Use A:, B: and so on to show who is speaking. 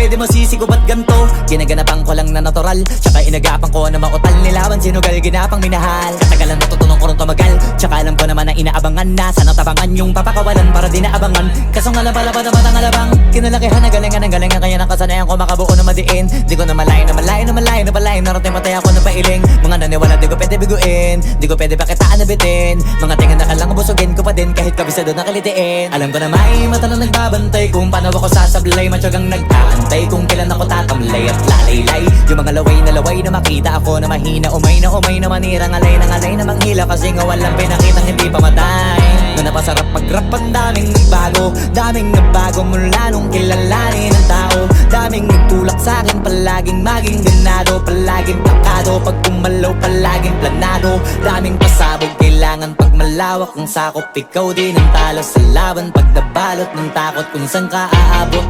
A: di mo sisigo ba't ganto? Ginaganapan ko lang na natural, tsaka inagapan ko na mautal. Nilawan sinugal, ginapang minahal. Katagalan natutunan ko rin tumagal, tsaka alam ko naman na inaabangan na sana tabangan yung papakawalan para di naabangan. Kaso nga lang pala ba naman ang alabang kinalakihan na galingan kaya nakasanayan ko makabuo na madiin. Di ko na malayo na malayo na malayo na malayo. Narating matay ako na pailing. Mga naniwala di ko pwede biguin, di ko pwede pakitaan na bitin. Mga tingan na kalang busugin ko pa din kahit kabisado na kalitiin. Alam ko na may mata na nagbabantay kung paano ako sasablay. Matyagang nag-aantay kung kailan ako tatamlay at lalaylay. Yung mga laway na makita ako na mahina. Umay na manirang alay na manghila. Kasi nga walang pinakitang hindi pamatay. Na napasarap mag-rap ang daming nagbago mula nung kilalanin ang tao. Daming nagtulak sa'kin, palaging maging ganado. Palaging pakado, pag kumalaw palaging planado. Daming pasabog, kailangan pag malawak ang sakop. Ikaw din ang talo sa laban pag nabalot ng takot kung saan ka aabot.